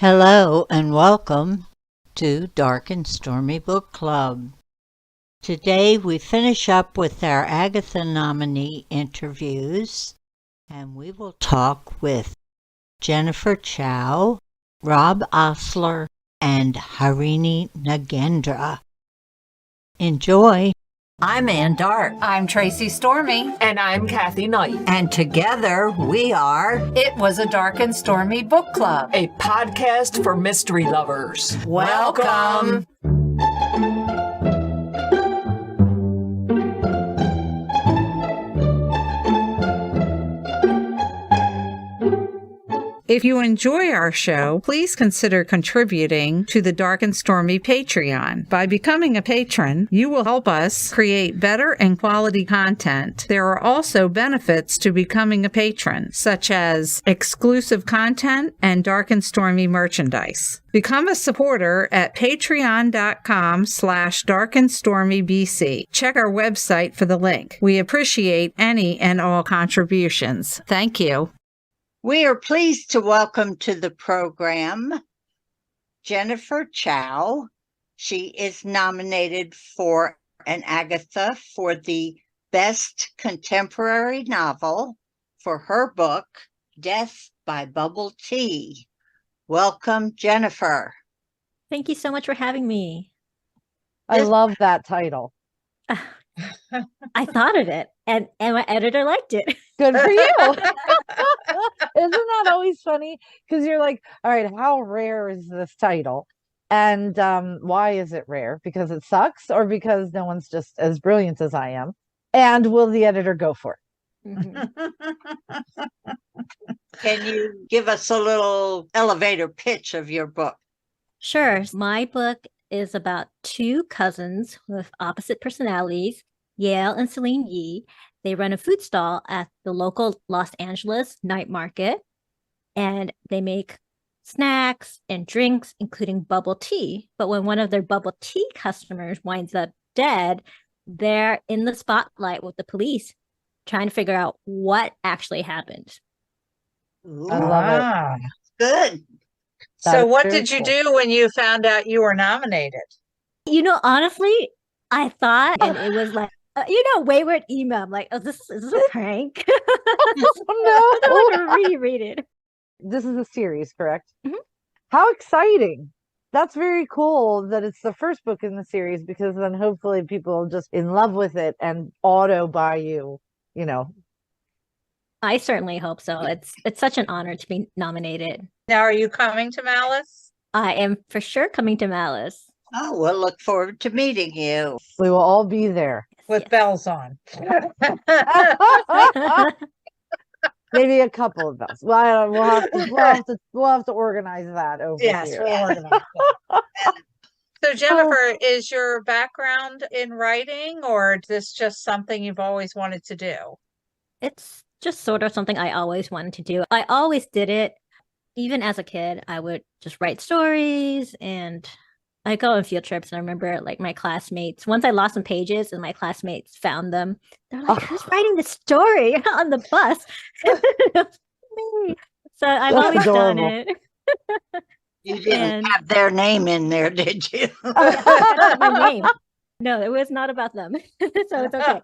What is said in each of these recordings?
Hello and welcome to Dark and Stormy Book Club. Today we finish up with our Agatha nominee interviews, and we will talk with Jennifer Chow, Rob Osler, and Harini Nagendra. Enjoy! I'm Ann Dart. I'm Tracy Stormy. And I'm Kathy Knight. And together we are It Was a Dark and Stormy Book Club, a podcast for mystery lovers. Welcome. If you enjoy our show, please consider contributing to the Dark and Stormy Patreon. By becoming a patron, you will help us create better and quality content. There are also benefits to becoming a patron, such as exclusive content and Dark and Stormy merchandise. Become a supporter at patreon.com/darkandstormybc. Check our website for the link. We appreciate any and all contributions. Thank you. We are pleased to welcome to the program Jennifer Chow. She is nominated for an Agatha for the Best Contemporary Novel for her book, Death by Bubble Tea. Welcome, Jennifer. Thank you so much for having me. I love that title. I thought of it, and my editor liked it. Good for you. Isn't that always funny? Because you're like, all right, how rare is this title? And why is it rare? Because it sucks, or because no one's just as brilliant as I am? And will the editor go for it? Mm-hmm. Can you give us a little elevator pitch of your book? Sure. My book is about two cousins with opposite personalities, Yale and Celine Yee. They run a food stall at the local Los Angeles night market, and they make snacks and drinks, including bubble tea. But when one of their bubble tea customers winds up dead, they're in the spotlight with the police trying to figure out what actually happened. Ooh, I love it. good. So That's what very did you cool. do when you found out you were nominated? Honestly, I thought, and it was like, wayward email. I'm like, is this a prank? Oh, I don't no. want to reread it. This is a series, correct? Mhm. How exciting. That's very cool that it's the first book in the series, because then hopefully people are just in love with it and auto buy you, I certainly hope so. It's such an honor to be nominated. Now, are you coming to Malice? I am for sure coming to Malice. Oh, we'll look forward to meeting you. We will all be there. With Yes. bells on. Maybe a couple of us. Well, we'll have to organize that over Yes, here. we'll organize that. So, Jennifer, is your background in writing, or is this just something you've always wanted to do? It's just sort of something I always wanted to do. I always did it. Even as a kid, I would just write stories, and I go on field trips. And I remember like my classmates, once I lost some pages and my classmates found them, they're like, who's writing this story on the bus? Me. So I've That's always done adorable. it. You didn't And- have their name in there, did you? That's not my name. No, it was not about them. So it's okay.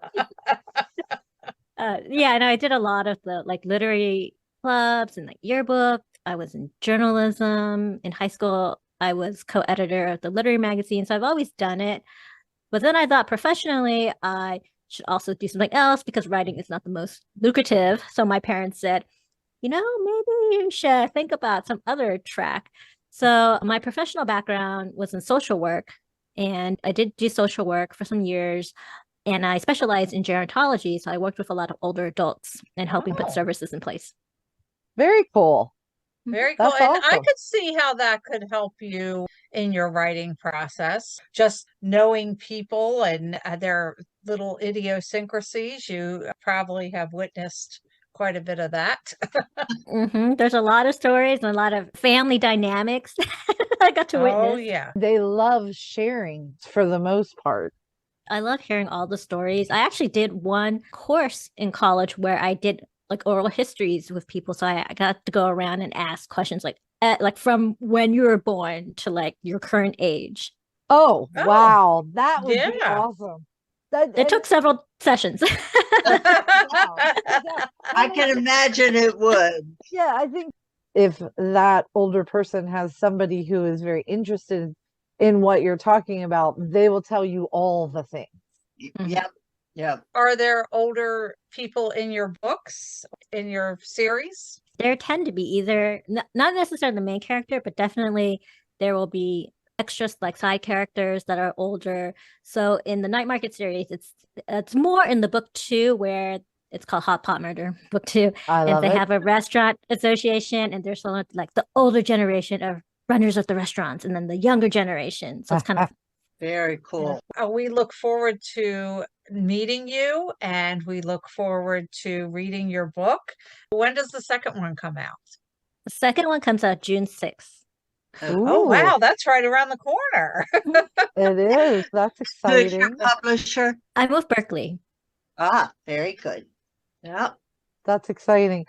And I did a lot of the like literary clubs and like yearbook. I was in journalism. In high school, I was co-editor of the literary magazine. So I've always done it. But then I thought professionally, I should also do something else because writing is not the most lucrative. So my parents said, maybe you should think about some other track. So my professional background was in social work, and I did do social work for some years. And I specialized in gerontology. So I worked with a lot of older adults and helping put Oh. services in place. Very cool. Very cool. That's And I awesome. could see how that could help you in your writing process. Just knowing people and their little idiosyncrasies, you probably have witnessed quite a bit of that. There's a lot of stories and a lot of family dynamics I got to witness. Oh, yeah. They love sharing for the most part. I love hearing all the stories. I actually did one course in college where I did like oral histories with people. So I got to go around and ask questions like, like from when you were born to like your current age. Oh, Oh, wow. That would be yeah. awesome. That, It took several sessions. wow. Yeah. I can imagine it would. Yeah, I think if that older person has somebody who is very interested in what you're talking about, they will tell you all the things. Mhm. Yep. Yep. Are there older people in your books, in your series? There tend to be either not necessarily the main character, but definitely there will be extras like side characters that are older. So in the Night Market series, it's more in the book 2 where it's called Hot Pot Murder, book 2. I And love they it. have a restaurant association, and there's sort of like the older generation of runners of the restaurants, and then the younger generation. So it's kind of Very cool. We look forward to meeting you, and we look forward to reading your book. When does the second one come out? the second one comes out June 6th. Oh, Ooh, wow, that's right around the corner. it is. That's Who's your exciting. publisher? I'm with Berkley. Ah, very good. Yep. That's exciting.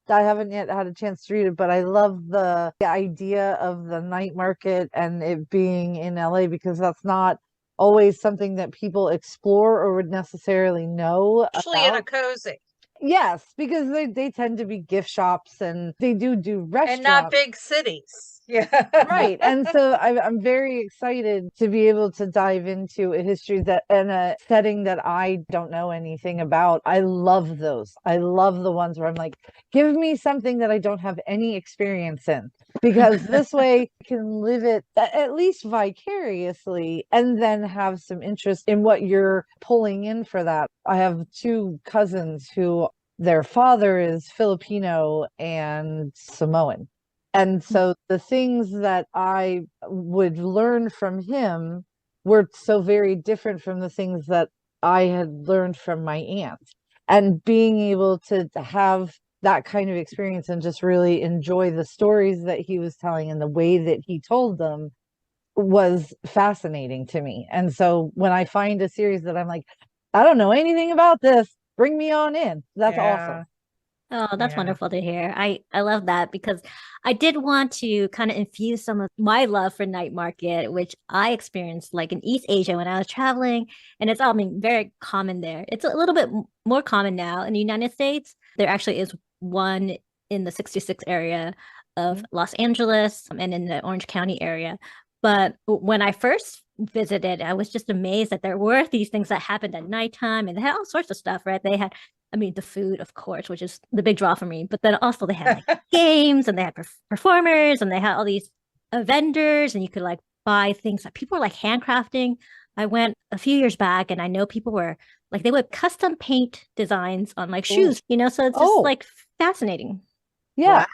I haven't yet had a chance to read it, but I love the idea of the night market and it being in LA because that's not always something that people explore or would necessarily know Especially in a about. cozy Yes, because they tend to be gift shops and they do and restaurants. not big cities. Yeah. Right. And so I'm very excited to be able to dive into a history that and a setting that I don't know anything about. I love those. I love the ones where I'm like, give me something that I don't have any experience in, because this way I can live it at least vicariously and then have some interest in what you're pulling in for that. I have 2 cousins who their father is Filipino and Samoan. And so the things that I would learn from him were so very different from the things that I had learned from my aunt. And being able to have that kind of experience and just really enjoy the stories that he was telling and the way that he told them was fascinating to me. And so when I find a series that I'm like, I don't know anything about this, bring me on in. That's awesome. Oh, that's Yeah. wonderful to hear. I love that because I did want to kind of infuse some of my love for night market, which I experienced like in East Asia when I was traveling, and it's I mean very common there. It's a little bit more common now in the United States. There actually is one in the 66 area of Los Angeles and in the Orange County area. But when I first visited, I was just amazed that there were these things that happened at nighttime, and they had all sorts of stuff, right? They had I mean, the food, of course, which is the big draw for me. But then also they had like games and they had performers and they had all these vendors and you could like buy things that people were like handcrafting. I went a few years back and I know people were like, they would custom paint designs on like shoes, you know? So it's just like fascinating. Yeah. Wow.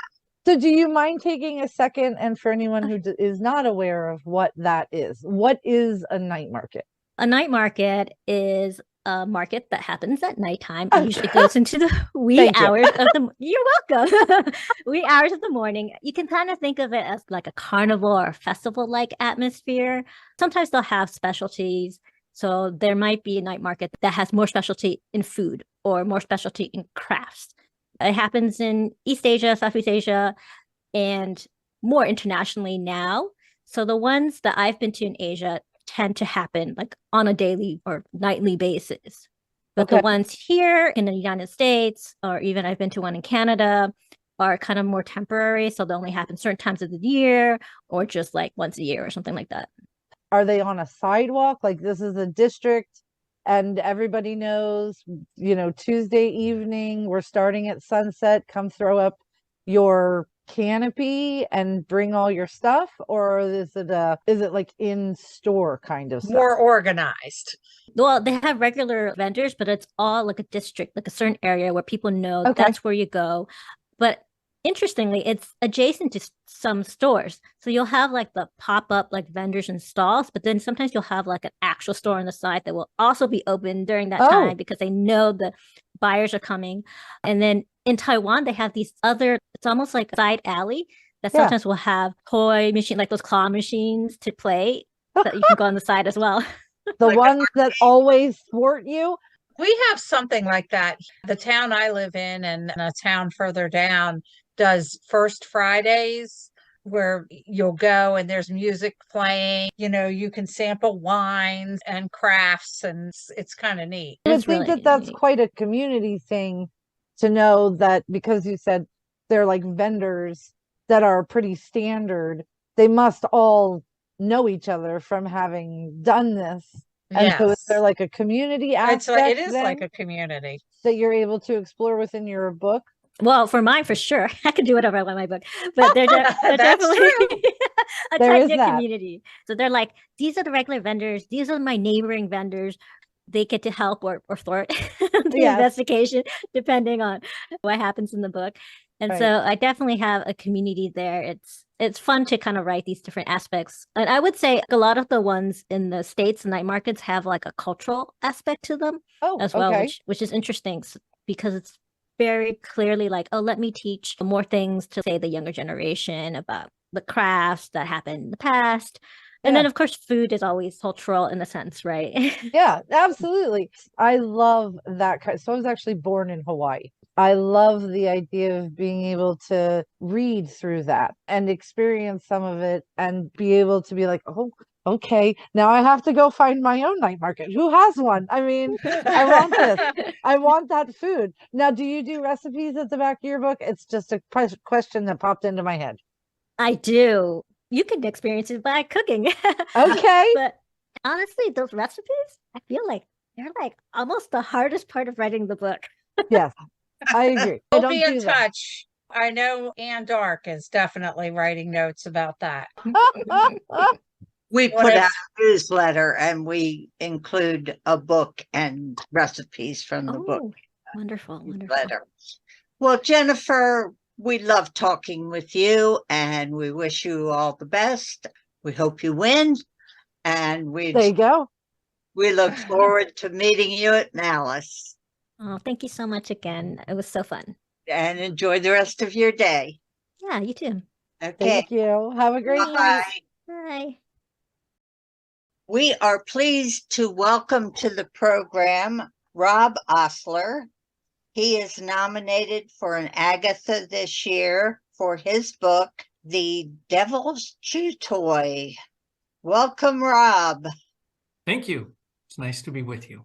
So do you mind taking a second and for anyone who is not aware of what that is, what is a night market? A night market is a market that happens at nighttime. It usually goes into the wee hours of the you're welcome. Wee hours of the morning. You can kind of think of it as like a carnival or festival like atmosphere. Sometimes they'll have specialties. So there might be a night market that has more specialty in food or more specialty in crafts. It happens in East Asia, Southeast Asia, and more internationally now. So the ones that I've been to in Asia tend to happen like on a daily or nightly basis. But the ones here in the United States, or even I've been to one in Canada, are kind of more temporary. So they only happen certain times of the year or just like once a year or something like that. Are they on a sidewalk? Like this is a district and everybody knows, you know, Tuesday evening, we're starting at sunset, come throw up your canopy and bring all your stuff, or is it like in store kind of stuff? More organized. Well, they have regular vendors, but it's all like a district, like a certain area where people know that's where you go. But interestingly, it's adjacent to some stores. So you'll have like the pop-up like vendors and stalls, but then sometimes you'll have like an actual store on the side that will also be open during that time because they know the buyers are coming. And then in Taiwan, they have these other, it's almost like a side alley that sometimes will have toy machine, like those claw machines to play that you can go on the side as well. The ones that always thwart you? We have something like that. The town I live in and a town further down does First Fridays where you'll go and there's music playing, you can sample wines and crafts, and it's kind of neat. I would It's think really that that's neat. quite a community thing to know that, because you said they're like vendors that are pretty standard, they must all know each other from having done this. And so is Yes. there like a community It aspect is then like a community. that you're able to explore within your book? Well, for mine, for sure. I can do whatever I want in my book, but they're That's definitely true. a There is tight-knit that. community. So they're like, these are the regular vendors. These are my neighboring vendors. They get to help or thwart the Yes. investigation, depending on what happens in the book. And Right. so I definitely have a community there. It's fun to kind of write these different aspects. And I would say a lot of the ones in the States, night markets, have like a cultural aspect to them Oh, as well, okay. which is interesting because it's very clearly like, oh, let me teach more things to, say, the younger generation about the crafts that happened in the past. And then, Yeah. of course, food is always cultural in a sense, right? Yeah, absolutely. I love that. So I was actually born in Hawaii. I love the idea of being able to read through that and experience some of it and be able to be like, oh, okay, now I have to go find my own night market. Who has one? I mean, I want this. I want that food. Now, do you do recipes at the back of your book? It's just a question that popped into my head. I do. You can experience it by cooking. Okay. But honestly, those recipes, I feel like they're like almost the hardest part of writing the book. Yes, I agree. I We'll don't be in do that. touch. I know Anne Dark is definitely writing notes about that. We What put if- out a newsletter and we include a book and recipes from the book Oh, wonderful, wonderful. newsletter. Well, Jennifer, we love talking with you and we wish you all the best. We hope you win. And There you go. we look forward to meeting you at Malice, Oh, thank you so much again. It was so fun. and enjoy the rest of your day. Yeah, you too. Okay. Thank you. Have a great night. Bye. Bye. We are pleased to welcome to the program Rob Osler. He is nominated for an Agatha this year for his book, The Devil's Chew Toy. Welcome, Rob. Thank you. It's nice to be with you.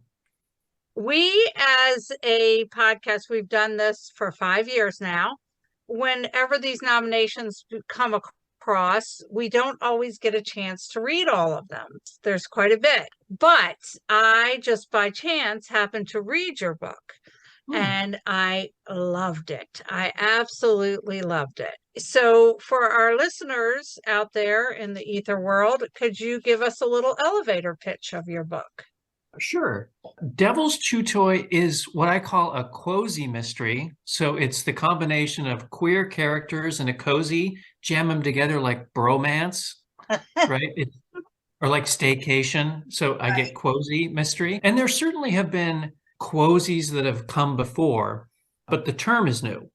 We, as a podcast, we've done this for 5 years now. Whenever these nominations come across, we don't always get a chance to read all of them. There's quite a bit. But I just by chance happened to read your book. And I loved it. I absolutely loved it. So for our listeners out there in the ether world, could you give us a little elevator pitch of your book? Sure. Devil's Chew Toy is what I call a cozy mystery. So it's the combination of queer characters and a cozy, jam them together like bromance, right? Or like staycation. So I get cozy mystery. And there certainly have been cozies that have come before, but the term is new.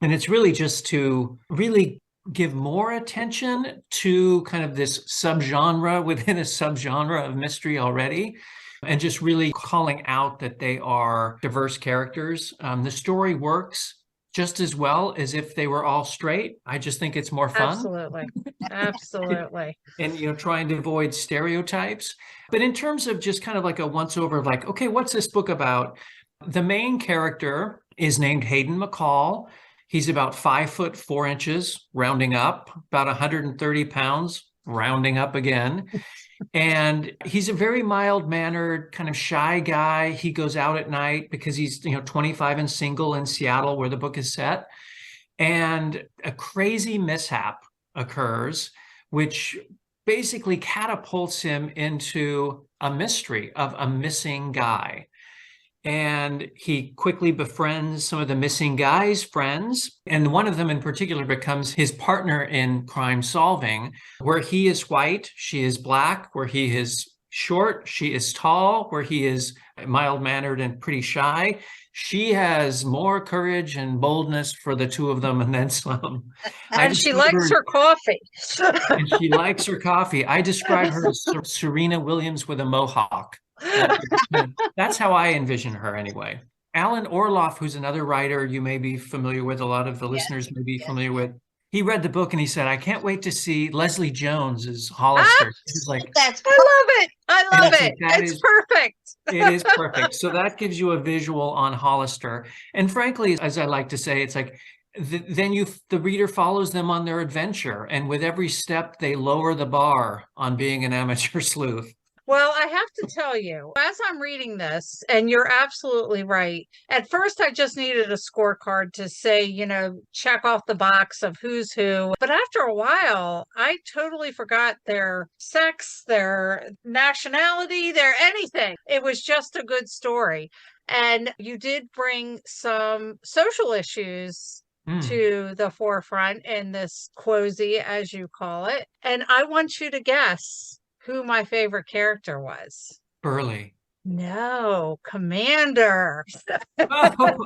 And it's really just to really give more attention to kind of this subgenre within a subgenre of mystery already, and just really calling out that they are diverse characters. The story works just as well as if they were all straight. I just think it's more fun. Absolutely. Absolutely. And, trying to avoid stereotypes. But in terms of just kind of like a once over of like, okay, what's this book about? The main character is named Hayden McCall. He's about 5'4", rounding up, about 130 pounds, rounding up again. And he's a very mild-mannered, kind of shy guy. He goes out at night because he's, 25 and single in Seattle, where the book is set. And a crazy mishap occurs, which basically catapults him into a mystery of a missing guy. And he quickly befriends some of the missing guy's friends. And one of them in particular becomes his partner in crime solving, where he is white, she is black, where he is short, she is tall, where he is mild-mannered and pretty shy. She has more courage and boldness for the two of them, and then some. And she likes her coffee. And she likes her coffee. I describe her as Serena Williams with a mohawk. That's how I envision her anyway. Alan Orloff, who's another writer you may be familiar with, a lot of the listeners may be familiar with, he read the book and he said, I can't wait to see Leslie Jones as Hollister. He's like, That's I love it. I love it's it. like, that It's is- perfect. it is perfect. So that gives you a visual on Hollister. And frankly, as I like to say, it's like, then the reader follows them on their adventure. And with every step, they lower the bar on being an amateur sleuth. Well, I have to tell you, as I'm reading this, and you're absolutely right. At first, I just needed a scorecard to say, check off the box of who's who. But after a while, I totally forgot their sex, their nationality, their anything. It was just a good story. And you did bring some social issues to the forefront in this quosie, as you call it. And I want you to guess who my favorite character was. Berkley. No, Commander. Oh.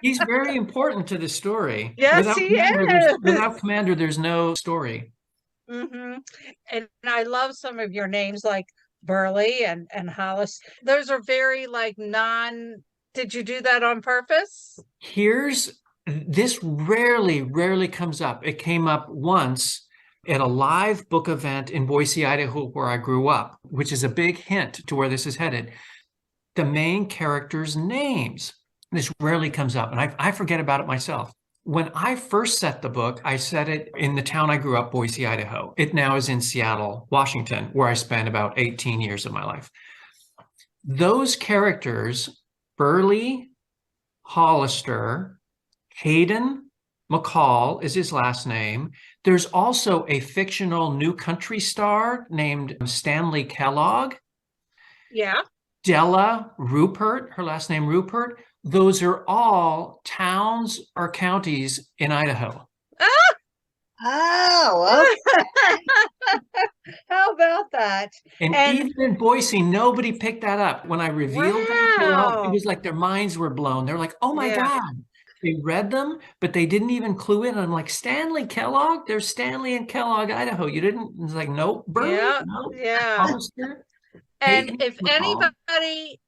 He's very important to the story. Yes, he is. Without Commander, there's no story. Mm-hmm. And I love some of your names like Berkley and Hollis. Those are very did you do that on purpose? This rarely comes up. It came up once at a live book event in Boise, Idaho, where I grew up, which is a big hint to where this is headed. The main characters' names. This rarely comes up, and I forget about it myself. When I first set the book, I set it in the town I grew up, Boise, Idaho. It now is in Seattle, Washington, where I spent about 18 years of my life. Those characters, Berkley, Hollister, Hayden McCall is his last name. There's also a fictional new country star named Stanley Kellogg. Yeah. Della Rupert, her last name Rupert. Those are all towns or counties in Idaho. Oh, okay. How about that? And even in Boise, nobody picked that up. When I revealed them, it was like their minds were blown. They're like, oh my God. They read them, but they didn't even clue in. I'm like, Stanley Kellogg? There's Stanley in Kellogg, Idaho. You didn't? It's like, nope. Berkley? Nope. Hollister? And Hayden if McCall. anybody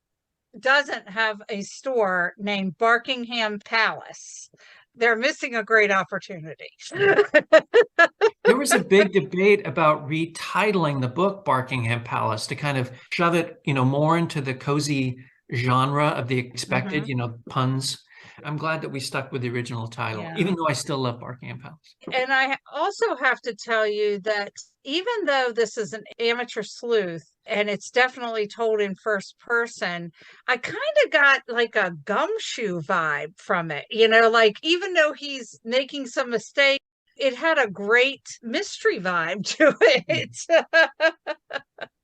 doesn't have a store named Buckingham Palace, they're missing a great opportunity. There was a big debate about retitling the book Buckingham Palace to kind of shove it, more into the cozy genre of the expected, puns. I'm glad that we stuck with the original title, even though I still love Buckingham Palace. And I also have to tell you that even though this is an amateur sleuth and it's definitely told in first person, I kind of got like a gumshoe vibe from it. Even though he's making some mistakes, it had a great mystery vibe to it.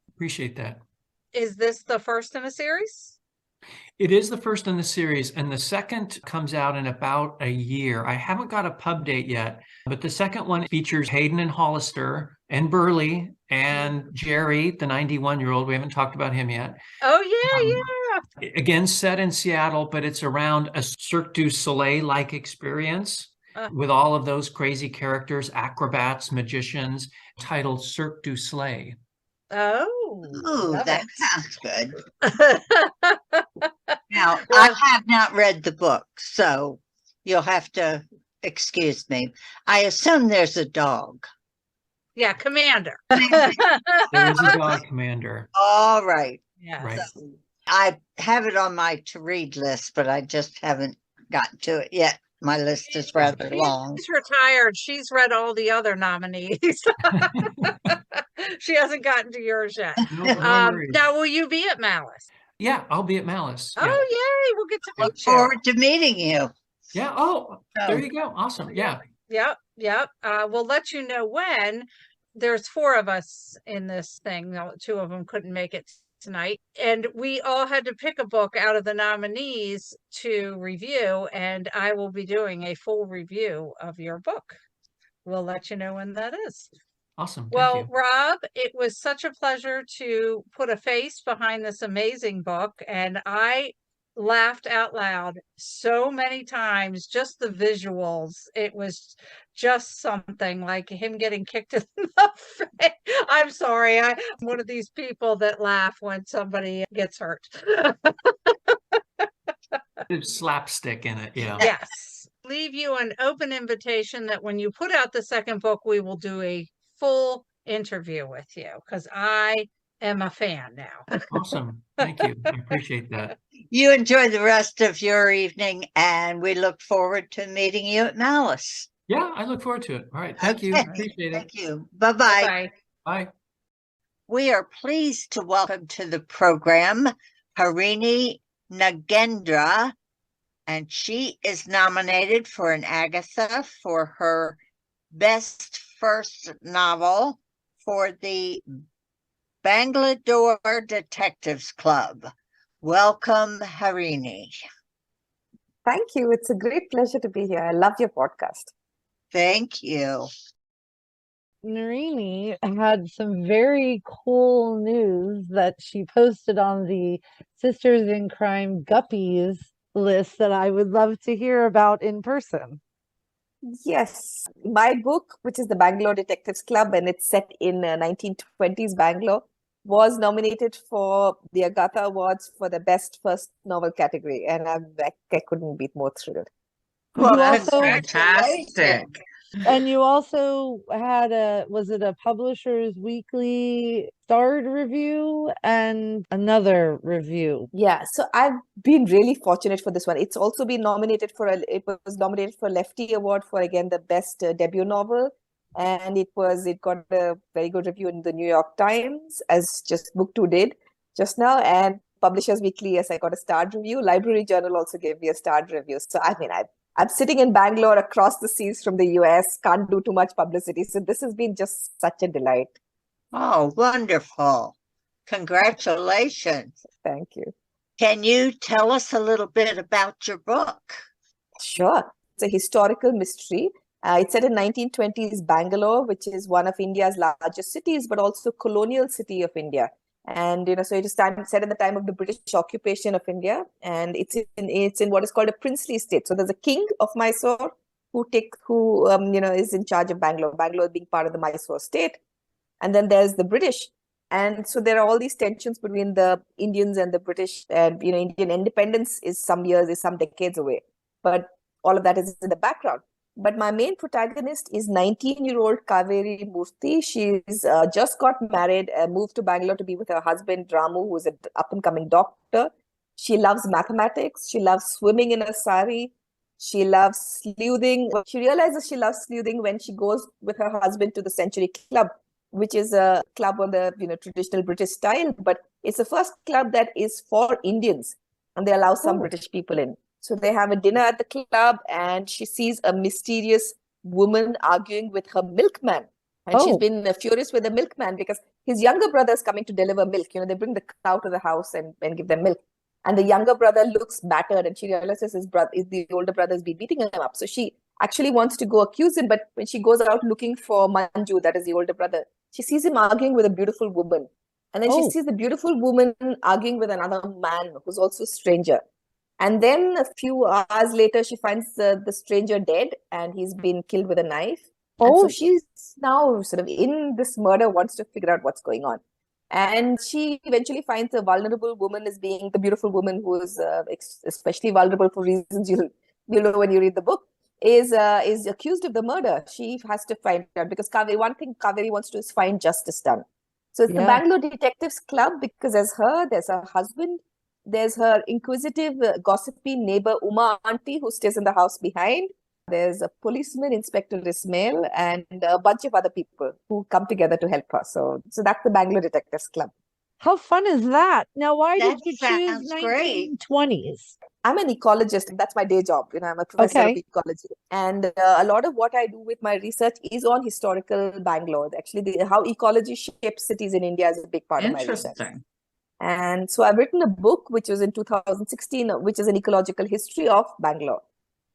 Appreciate that. Is this the first in a series? It is the first in the series, and the second comes out in about a year. I haven't got a pub date yet, but the second one features Hayden and Hollister and Berkley and Jerry, the 91-year-old. We haven't talked about him yet. Oh, yeah. Again, set in Seattle, but it's around a Cirque du Soleil-like experience with all of those crazy characters, acrobats, magicians, titled Cirque du Soleil. Oh, that sounds good. Now, I have not read the book, so you'll have to excuse me. I assume there's a dog. Yeah, Commander. There is a dog, Commander. All right. Yeah. Right. So I have it on my to-read list, but I just haven't gotten to it yet. My list is rather long. She's retired. She's read all the other nominees. She hasn't gotten to yours yet. No worries. Now, will you be at Malice? Yeah, I'll be at Malice. Oh, yay. We'll get to Look meet you. forward to meeting you. Yeah. Oh, there you go. Awesome. Yeah. Yep. We'll let you know when. There's 4 of us in this thing. 2 of them couldn't make it tonight. And we all had to pick a book out of the nominees to review. And I will be doing a full review of your book. We'll let you know when that is. Awesome. Well, Thank you. Rob, it was such a pleasure to put a face behind this amazing book. And I laughed out loud so many times, just the visuals. It was just something, like him getting kicked in the face. I'm sorry. I'm one of these people that laugh when somebody gets hurt. There's slapstick in it. Yeah. Yes. leave you an open invitation that when you put out the second book, we will do a full interview with you because I am a fan now. Awesome. Thank you. I appreciate that. You enjoy the rest of your evening, and we look forward to meeting you at Malice. Yeah, I look forward to it. All right. Thank you. Okay. Appreciate it. Thank you. Bye-bye. Bye. Bye. We are pleased to welcome to the program Harini Nagendra, and she is nominated for an Agatha for her best first novel for the Bangalore Detectives Club. Welcome, Harini. Thank you. It's a great pleasure to be here. I love your podcast. Thank you. Harini had some very cool news that she posted on the Sisters in Crime Guppies list that I would love to hear about in person. Yes, my book, which is the Bangalore Detectives Club, and it's set in 1920s Bangalore, was nominated for the Agatha Awards for the best first novel category, and I couldn't be more thrilled. Well, You that's also- fantastic. And you also had was it a Publishers Weekly starred review and another review? Yeah, so I've been really fortunate for this one. It's also been nominated for it was nominated for Lefty Award for again the best debut novel, and it got a very good review in the New York Times, as just Book 2 did just now, and Publishers Weekly, yes, I got a starred review. Library Journal also gave me a starred review. So I mean, I'm sitting in Bangalore across the seas from the US, can't do too much publicity. So this has been just such a delight. Oh, wonderful. Congratulations. Thank you. Can you tell us a little bit about your book? Sure. It's a historical mystery. It's set in 1920s Bangalore, which is one of India's largest cities, but also colonial city of India. And so it is set in the time of the British occupation of India, and it's in what is called a princely state. So there's a king of Mysore who is in charge of Bangalore. Bangalore being part of the Mysore state, and then there's the British, and so there are all these tensions between the Indians and the British. And Indian independence is some decades away, but all of that is in the background. But my main protagonist is 19-year-old Kaveri Murthy. She's just got married, moved to Bangalore to be with her husband, Ramu, who's an up-and-coming doctor. She loves mathematics. She loves swimming in a sari. She loves sleuthing. She realizes she loves sleuthing when she goes with her husband to the Century Club, which is a club on the traditional British style. But it's the first club that is for Indians, and they allow some British people in. So they have a dinner at the club, and she sees a mysterious woman arguing with her milkman. And she's been furious with the milkman because his younger brother is coming to deliver milk. They bring the cow to the house and give them milk. And the younger brother looks battered, and she realizes the older brother has been beating him up. So she actually wants to go accuse him. But when she goes out looking for Manju, that is the older brother, she sees him arguing with a beautiful woman. And then she sees the beautiful woman arguing with another man who's also a stranger. And then a few hours later, she finds the stranger dead, and he's been killed with a knife. And so she's now sort of in this murder, wants to figure out what's going on. And she eventually finds a vulnerable woman as being the beautiful woman who is especially vulnerable for reasons you'll know when you read the book, is accused of the murder. She has to find out, because one thing Kaveri wants to do is find justice done. So it's the Bangalore Detectives Club, because there's her husband, there's her inquisitive, gossipy neighbor, Uma Auntie, who stays in the house behind. There's a policeman, Inspector Ismail, and a bunch of other people who come together to help her. So that's the Bangalore Detectives Club. How fun is that? Now, why did you choose great. 1920s? I'm an ecologist. That's my day job. I'm a professor of ecology. And a lot of what I do with my research is on historical Bangalore. Actually, how ecology shapes cities in India is a big part of my research. Interesting. And so I've written a book, which was in 2016, which is an ecological history of Bangalore.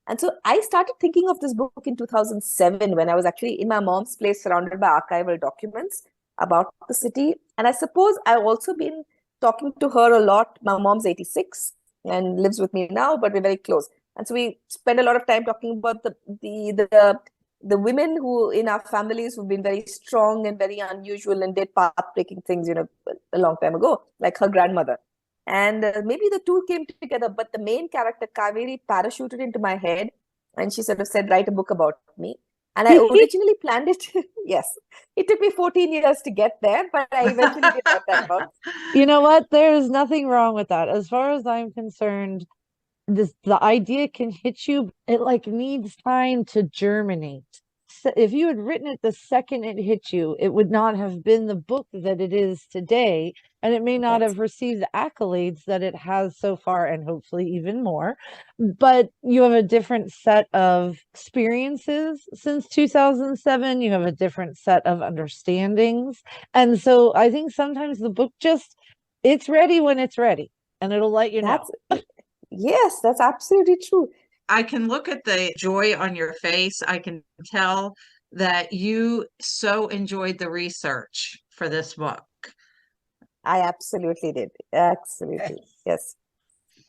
And so I started thinking of this book in 2007 when I was actually in my mom's place surrounded by archival documents about the city. And I suppose I've also been talking to her a lot. My mom's 86 and lives with me now, but we're very close. And so we spend a lot of time talking about the women who in our families who've been very strong and very unusual and did path-breaking things, a long time ago, like her grandmother. And maybe the two came together, but the main character, Kaveri, parachuted into my head And she sort of said, write a book about me. And I originally planned it. Yes, it took me 14 years to get there, but I eventually did write that book. You know what? There's nothing wrong with that. As far as I'm concerned, the idea can hit you. It like needs time to germinate. So if you had written it the second it hit you, it would not have been the book that it is today, and it may not have received the accolades that it has so far, and hopefully even more. But you have a different set of experiences since 2007. You have a different set of understandings, and so I think sometimes the book it's ready when it's ready, and it'll let you know. Yes, that's absolutely true. I can look at the joy on your face. I can tell that you so enjoyed the research for this book. I absolutely did. Absolutely. Yes.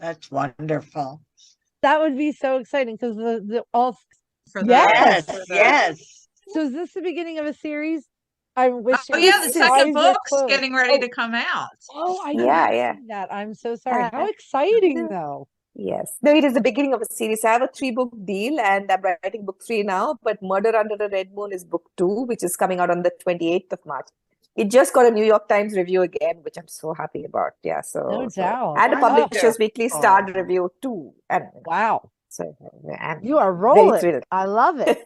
That's wonderful. That would be so exciting because Yes. So is this the beginning of a series? I wish. Oh yeah, the second book's getting ready to come out. Oh, I didn't see that. I'm so sorry. How exciting, though. Yes. No, it is the beginning of a series. I have a 3-book deal and I'm writing book 3 now, but Murder Under the Red Moon is book 2, which is coming out on the 28th of March. It just got a New York Times review again, which I'm so happy about. Yeah, so no doubt. And a Publishers Weekly starred review too. And wow. So you are rolling. I love it.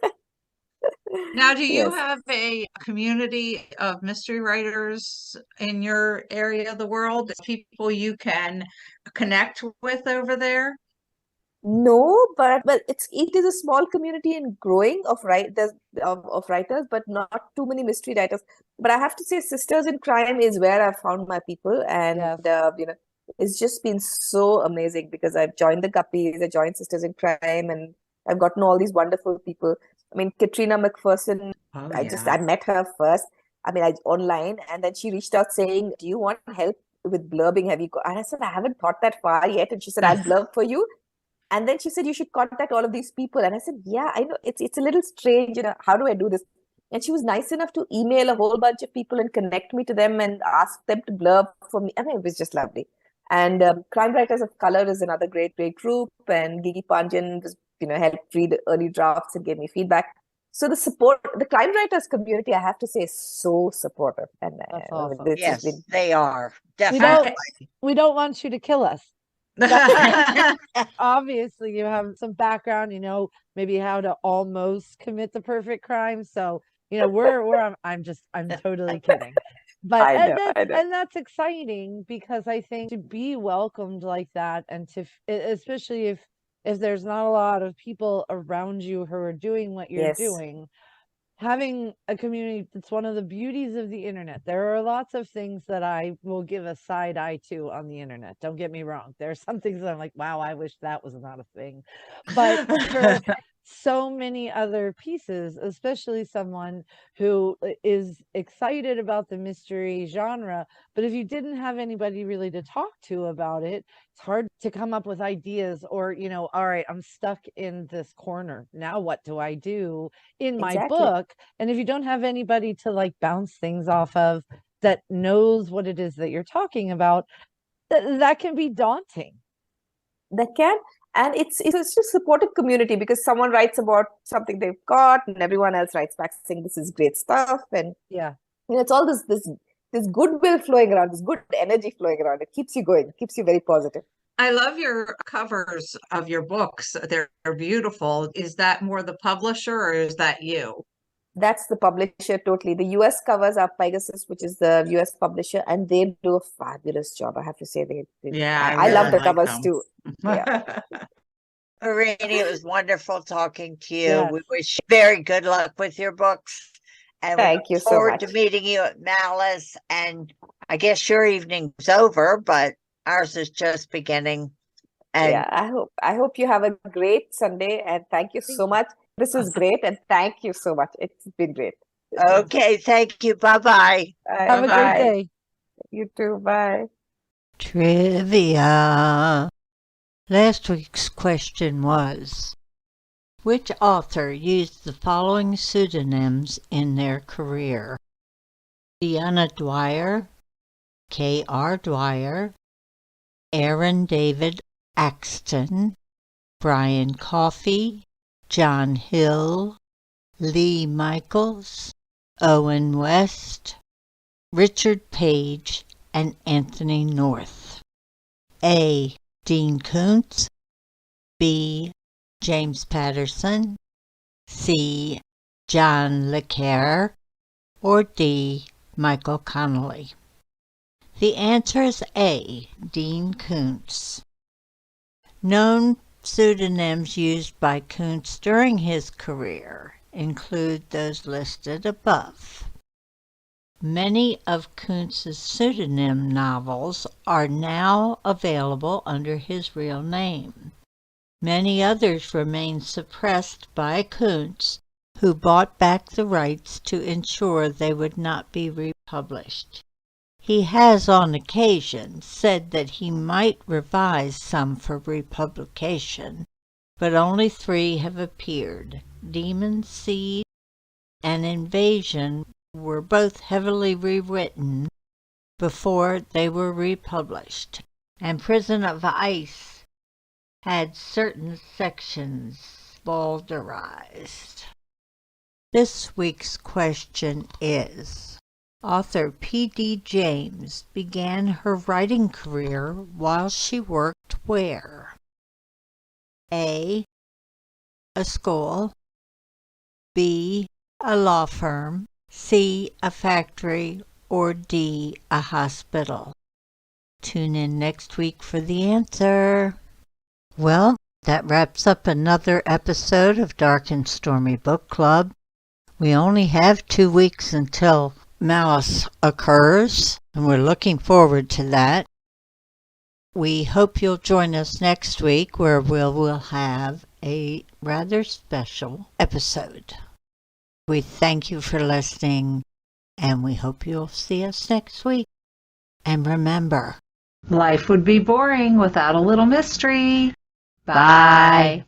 Now, do you have a community of mystery writers in your area of the world, people you can connect with over there? No, but it is a small community and growing of writers, but not too many mystery writers. But I have to say, Sisters in Crime is where I've found my people, and it's just been so amazing because I've joined the Guppies, I joined Sisters in Crime, and I've gotten all these wonderful people. I mean, Katrina McPherson, I met her first. I mean, online, and then she reached out saying, "Do you want help with blurbing? Have you?" And I said, "I haven't thought that far yet." And she said, "I'll blurb for you." And then she said, "You should contact all of these people." And I said, "Yeah, I know it's a little strange. How do I do this?" And she was nice enough to email a whole bunch of people and connect me to them and ask them to blurb for me. I mean, it was just lovely. And Crime Writers of Color is another great group. And Gigi Panjan was, helped read early drafts and gave me feedback. So the crime writers community, I have to say, is so supportive. And that's awesome. Yes, they are. Definitely. We don't want you to kill us. Obviously, you have some background, maybe how to almost commit the perfect crime. So, I'm totally kidding. But I know. And that's exciting because I think to be welcomed like that, and especially if there's not a lot of people around you who are doing what you're doing, having a community, that's one of the beauties of the internet. There are lots of things that I will give a side eye to on the internet. Don't get me wrong. There are some things that I'm like, wow, I wish that was not a thing. But for so many other pieces, especially someone who is excited about the mystery genre, but if you didn't have anybody really to talk to about it, it's hard to come up with ideas or, all right, I'm stuck in this corner. Now what do I do in my book? And if you don't have anybody to bounce things off of that knows what it is that you're talking about, that can be daunting. That can. And it's just a supportive community because someone writes about something they've got and everyone else writes back saying this is great stuff. And it's all this goodwill flowing around, this good energy flowing around. It keeps you going, it keeps you very positive. I love your covers of your books. They're beautiful. Is that more the publisher or is that you? That's the publisher, totally. The US covers are Pegasus, which is the US publisher, and they do a fabulous job. I have to say, I love the covers too. Yeah. Harini, it was wonderful talking to you. Yes. We wish you very good luck with your books. And thank you so much. Forward to meeting you at Malice. And I guess your evening's over, but ours is just beginning. And I hope you have a great Sunday, and thank you so much. This was great, and thank you so much. It's been great. Okay, thank you. Bye-bye. Have a great day. You too. Bye. Trivia. Last week's question was, which author used the following pseudonyms in their career? Deanna Dwyer, K.R. Dwyer, Aaron David Axton, Brian Coffey, John Hill, Lee Michaels, Owen West, Richard Page, and Anthony North. A. Dean Koontz, B. James Patterson, C. John Le Carre, or D. Michael Connolly. The answer is A. Dean Koontz. Known pseudonyms used by Koontz during his career include those listed above. Many of Koontz's pseudonym novels are now available under his real name. Many others remain suppressed by Koontz, who bought back the rights to ensure they would not be republished. He has on occasion said that he might revise some for republication, but only 3 have appeared. Demon Seed and Invasion were both heavily rewritten before they were republished, and Prison of Ice had certain sections bowdlerized. This week's question is, author P.D. James began her writing career while she worked where? A. A school, B. A law firm, C. A factory, or D. A hospital. Tune in next week for the answer. Well, that wraps up another episode of Dark and Stormy Book Club. We only have 2 weeks until Malice occurs, and we're looking forward to that. We hope you'll join us next week, where we'll have a rather special episode. We thank you for listening, and we hope you'll see us next week. And remember, Life would be boring without a little mystery. Bye.